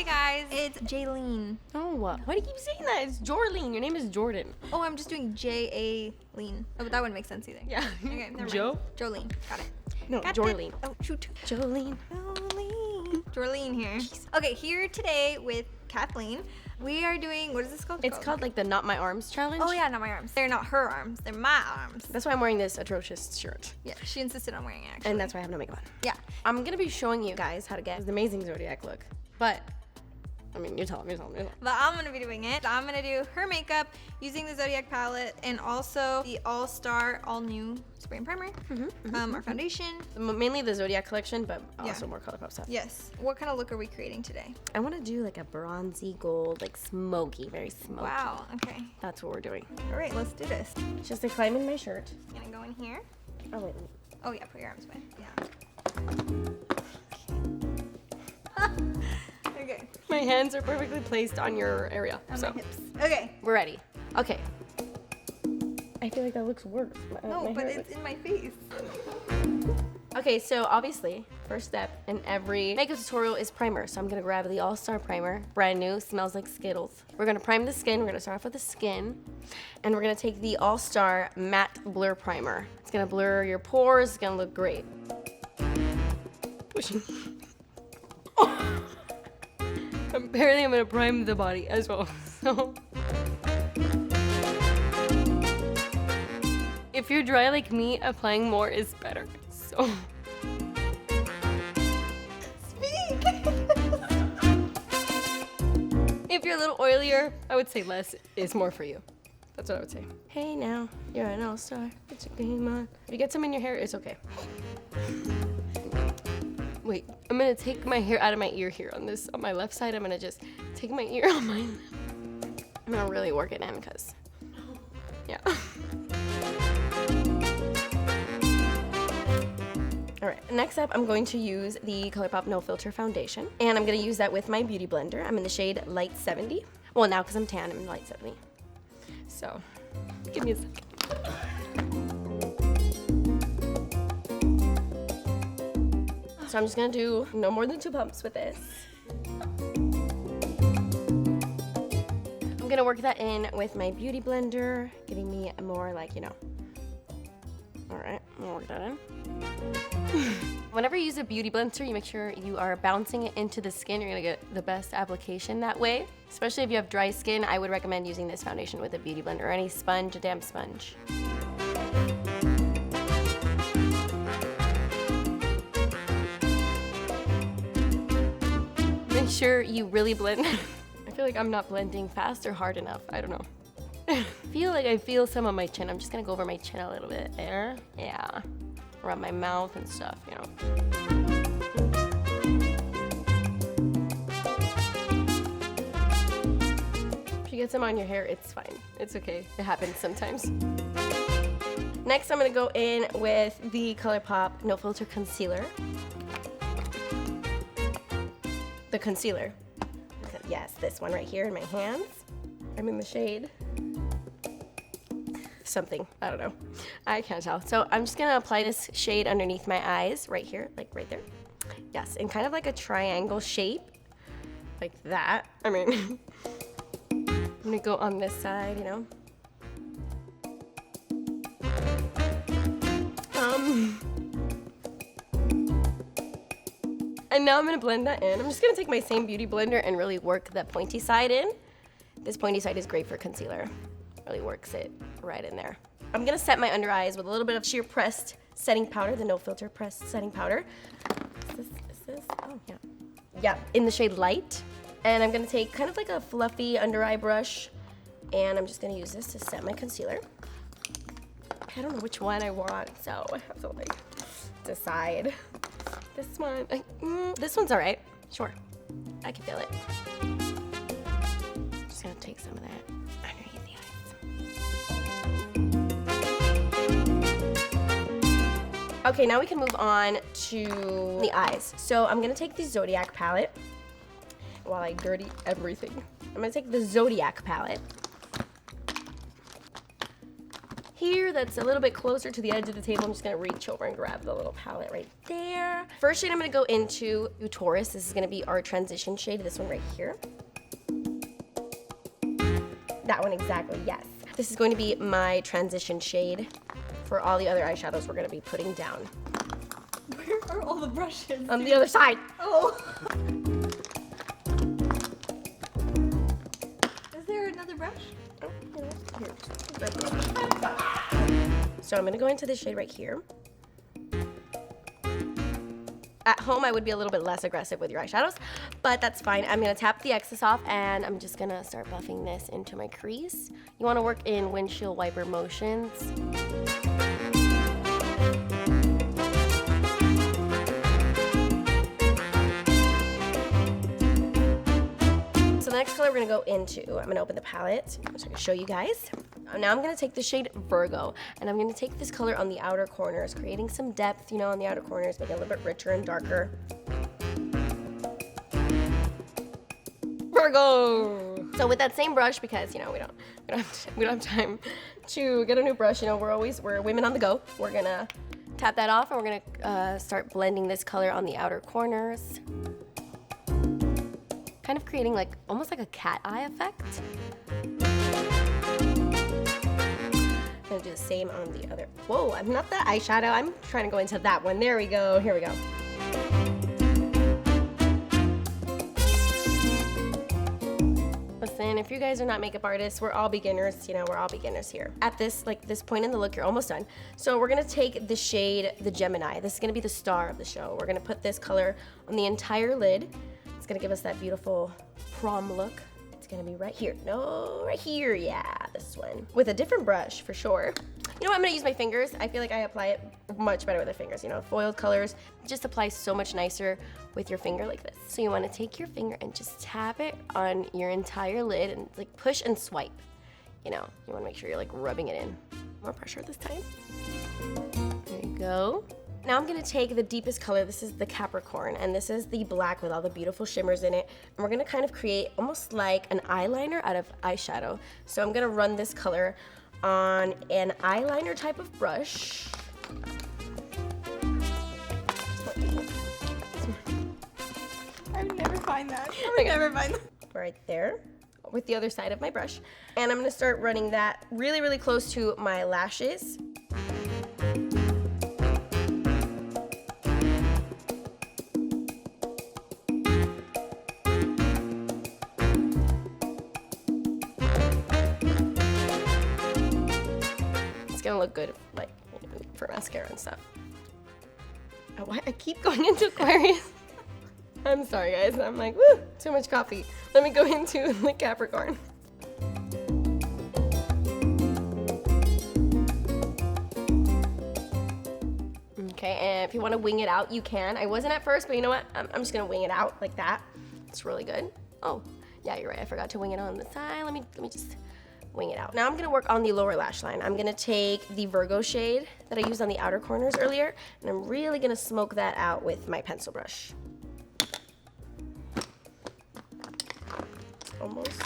guys, it's Jayleen. Oh, why do you keep saying that? It's Jordynn. Your name is Jordynn. Oh, I'm just doing J-A-Lean. Oh, but that wouldn't make sense either. Yeah. Okay, never mind. Jolene. Got it. No, Got Jordynn. it. Oh, shoot. Jolene. Jordynn here. Jeez. Okay, here today with Kathleen. We are doing, what is this called? It's called like the Not My Arms challenge. Oh yeah, not my arms. They're not her arms. They're my arms. That's why I'm wearing this atrocious shirt. Yeah, she insisted on wearing it actually. And that's why I have no makeup on. Yeah. I'm gonna be showing you guys how to get the amazing Zodiac look. But, I mean, you tell me. But I'm gonna be doing it. I'm gonna do her makeup using the Zodiac palette and also the All-Star All New Spray and Primer. Our foundation. Mainly the Zodiac collection, but also more ColourPop stuff. Yes. What kind of look are we creating today? I want to do like a bronzy gold, like smoky, very smoky. Wow, okay. That's what we're doing. All right, let's do this. Just to climb in my shirt. I'm gonna go in here. Oh, wait. Oh yeah, put your arms away. Yeah. Okay. My hands are perfectly placed on your area. On so my hips. Okay. we're ready. Okay. I feel like that looks worse. No, but it's in my face. Okay, so obviously, first step in every makeup tutorial is primer. So I'm gonna grab the All-Star Primer, brand new, smells like Skittles. We're gonna prime the skin. We're gonna start off with the skin, and we're gonna take the All-Star Matte Blur Primer. It's gonna blur your pores. It's gonna look great. Pushing. Apparently, I'm gonna prime the body as well. So. If you're dry like me, applying more is better. So. Speak! If you're a little oilier, I would say less is more for you. That's what I would say. Hey now, you're an all-star. It's your game on. If you get some in your hair, it's okay. Wait, I'm gonna take my hair out of my ear here on my left side. I'm gonna just take my ear on my. I'm gonna really work it in because, yeah. All right, next up, I'm going to use the ColourPop No Filter Foundation, and I'm gonna use that with my Beauty Blender. I'm in the shade Light 70. Well, now because I'm tan, I'm in Light 70. So, give me a second. So I'm just gonna do no more than 2 pumps with this. I'm gonna work that in with my Beauty Blender, giving me a more like, you know. All right, I'm gonna work that in. Whenever you use a beauty blender, you make sure you are bouncing it into the skin. You're gonna get the best application that way. Especially if you have dry skin, I would recommend using this foundation with a beauty blender or any sponge, a damp sponge. Make sure you really blend. I feel like I'm not blending fast or hard enough. I don't know. I feel some on my chin. I'm just gonna go over my chin a little bit there. Yeah. Around my mouth and stuff, you know. If you get some on your hair, it's fine. It's okay. It happens sometimes. Next, I'm gonna go in with the ColourPop No Filter Concealer. The concealer. Yes, this one right here in my hands. I'm in the shade something, I don't know. I can't tell. So I'm just gonna apply this shade underneath my eyes, right here, like right there. Yes, in kind of like a triangle shape, like that. I mean, I'm gonna go on this side, you know. And now I'm gonna blend that in. I'm just gonna take my same beauty blender and really work that pointy side in. This pointy side is great for concealer. Really works it right in there. I'm gonna set my under eyes with a little bit of sheer pressed setting powder, the No Filter pressed setting powder. Is this? Oh, yeah. Yeah, in the shade Light. And I'm gonna take kind of like a fluffy under eye brush, and I'm just gonna use this to set my concealer. I don't know which one I want, so I have to like decide. This one, this one's all right. Sure, I can feel it. Just gonna take some of that underneath the eyes. Okay, now we can move on to the eyes. So I'm gonna take the Zodiac palette while I dirty everything. I'm gonna take the Zodiac palette. here that's a little bit closer to the edge of the table. I'm just gonna reach over and grab the little palette right there. First shade I'm gonna go into Taurus. This is gonna be our transition shade, this one right here. That one exactly, yes. This is going to be my transition shade for all the other eyeshadows we're gonna be putting down. Where are all the brushes? On the other side. Oh. Is there another brush? Oh, here. So I'm gonna go into this shade right here. At home, I would be a little bit less aggressive with your eyeshadows, but that's fine. I'm gonna tap the excess off and I'm just gonna start buffing this into my crease. You wanna work in windshield wiper motions. So the next color we're gonna go into, I'm gonna open the palette, I'm just gonna show you guys. Now I'm gonna take the shade Virgo, and I'm gonna take this color on the outer corners, creating some depth, you know, on the outer corners, make it a little bit richer and darker. Virgo! So with that same brush, because, you know, we don't have time to get a new brush, you know, we're women on the go. We're gonna tap that off, and we're gonna start blending this color on the outer corners. Kind of creating like, almost like a cat eye effect. I'm gonna do the same on the other. Whoa, I'm not that eyeshadow. I'm trying to go into that one. There we go. Here we go. Listen, if you guys are not makeup artists, we're all beginners. You know, we're all beginners here. At this point in the look, you're almost done. So we're gonna take the shade, the Gemini. This is gonna be the star of the show. We're gonna put this color on the entire lid. It's gonna give us that beautiful prom look. It's gonna be right here. No, right here, yeah, this one. With a different brush, for sure. You know what, I'm gonna use my fingers. I feel like I apply it much better with the fingers, you know, foiled colors just apply so much nicer with your finger like this. So you wanna take your finger and just tap it on your entire lid and like push and swipe. You know, you wanna make sure you're like rubbing it in. More pressure this time. There you go. Now I'm gonna take the deepest color, this is the Capricorn, and this is the black with all the beautiful shimmers in it. And we're gonna kind of create almost like an eyeliner out of eyeshadow. So I'm gonna run this color on an eyeliner type of brush. I would never find that. I would never find that. Right there, with the other side of my brush. And I'm gonna start running that really, really close to my lashes. Gonna look good like for mascara and stuff. Oh, why I keep going into Aquarius. I'm sorry guys, I'm like, woo, too much coffee. Let me go into the Capricorn. Okay, and if you want to wing it out, you can. I wasn't at first, but you know what? I'm just gonna wing it out like that. It's really good. Oh, yeah, you're right. I forgot to wing it on the side. Let me just wing it out. Now I'm gonna work on the lower lash line. I'm gonna take the Virgo shade that I used on the outer corners earlier, and I'm really gonna smoke that out with my pencil brush. Almost.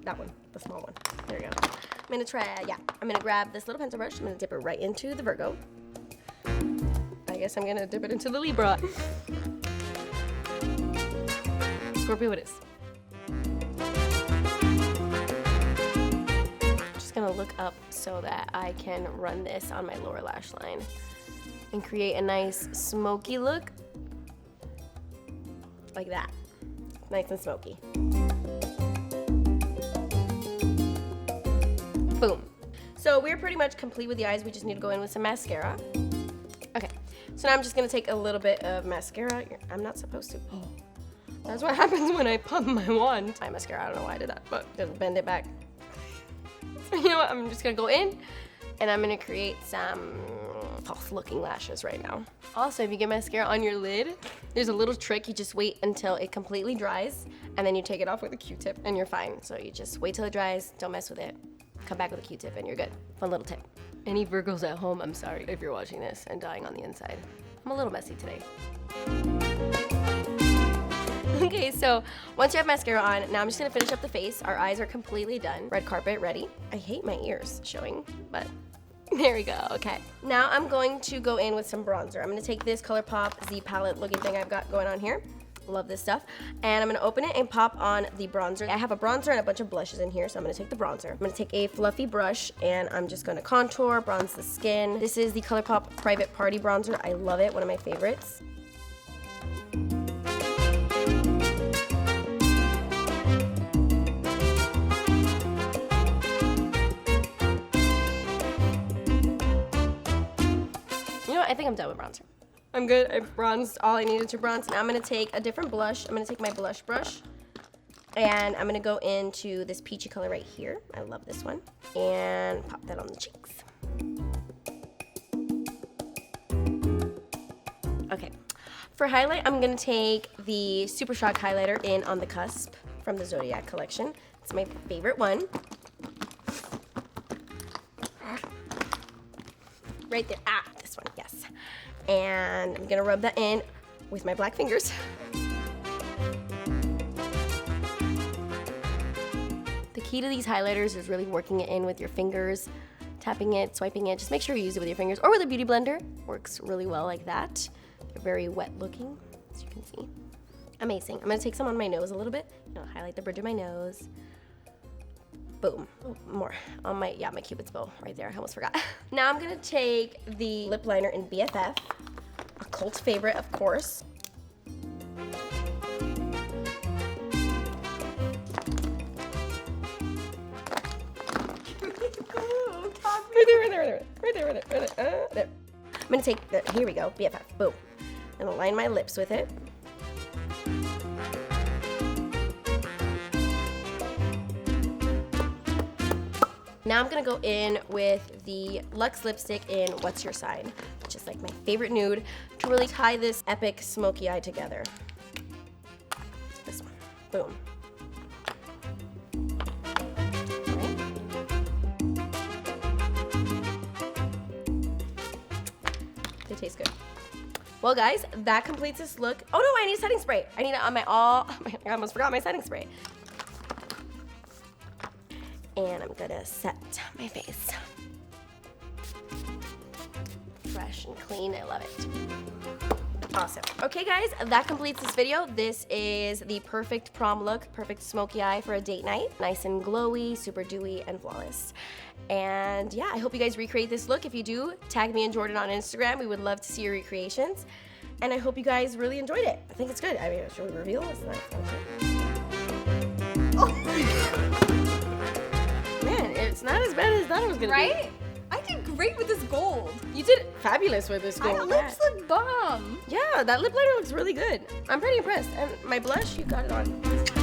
That one, the small one. There we go. I'm gonna grab this little pencil brush. I'm gonna dip it right into the Virgo. I guess I'm gonna dip it into the Libra. Scorpio it is. Gonna look up so that I can run this on my lower lash line and create a nice smoky look like that. Nice and smoky. Boom. So we're pretty much complete with the eyes. We just need to go in with some mascara. Okay, so now I'm just gonna take a little bit of mascara. I'm not supposed to. Oh. That's what happens when I pump my wand. My mascara, I don't know why I did that, but just bend it back. You know what, I'm just gonna go in and I'm gonna create some false looking lashes right now. Also, if you get mascara on your lid, there's a little trick. You just wait until it completely dries and then you take it off with a Q-tip and you're fine. So you just wait till it dries, don't mess with it, come back with a Q-tip and you're good. Fun little tip. Any Virgos at home, I'm sorry if you're watching this and dying on the inside. I'm a little messy today. Okay, Okay, so once you have mascara on, now I'm just gonna finish up the face. Our eyes are completely done. Red carpet ready. I hate my ears showing, but there we go, okay. Now I'm going to go in with some bronzer. I'm gonna take this ColourPop Z palette looking thing I've got going on here. Love this stuff. And I'm gonna open it and pop on the bronzer. I have a bronzer and a bunch of blushes in here, so I'm gonna take the bronzer. I'm gonna take a fluffy brush and I'm just gonna contour, bronze the skin. This is the ColourPop Private Party Bronzer. I love it, one of my favorites. You know what? I think I'm done with bronzer. I'm good. I bronzed all I needed to bronze. Now I'm going to take a different blush. I'm going to take my blush brush. And I'm going to go into this peachy color right here. I love this one. And pop that on the cheeks. Okay. For highlight, I'm going to take the Super Shock highlighter in On the Cusp from the Zodiac collection. It's my favorite one. Right there. Ah, this one. Yes. And I'm gonna rub that in with my black fingers. The key to these highlighters is really working it in with your fingers, tapping it, swiping it. Just make sure you use it with your fingers or with a beauty blender. Works really well like that. They're very wet looking, as you can see. Amazing. I'm gonna take some on my nose a little bit. You know, highlight the bridge of my nose. Boom. Oh, more on my Cupid's bow right there. I almost forgot. Now I'm gonna take the lip liner in BFF, a cult favorite, of course. Right there. I'm gonna take the, here we go, BFF, boom. And align my lips with it. Now I'm gonna go in with the Luxe lipstick in What's Your Sign, which is like my favorite nude, to really tie this epic smoky eye together. This one, boom. They taste good. Well guys, that completes this look. Oh no, I need setting spray. I need it on my I almost forgot my setting spray. And I'm gonna set my face. Fresh and clean, I love it. Awesome. Okay guys, that completes this video. This is the perfect prom look, perfect smoky eye for a date night. Nice and glowy, super dewy, and flawless. And yeah, I hope you guys recreate this look. If you do, tag me and Jordynn on Instagram. We would love to see your recreations. And I hope you guys really enjoyed it. I think it's good. I mean, should we reveal this? It's not as bad as I thought it was gonna be. Right? I did great with this gold. You did fabulous with this gold. My lips look bomb. Yeah, that lip liner looks really good. I'm pretty impressed. And my blush, you got it on.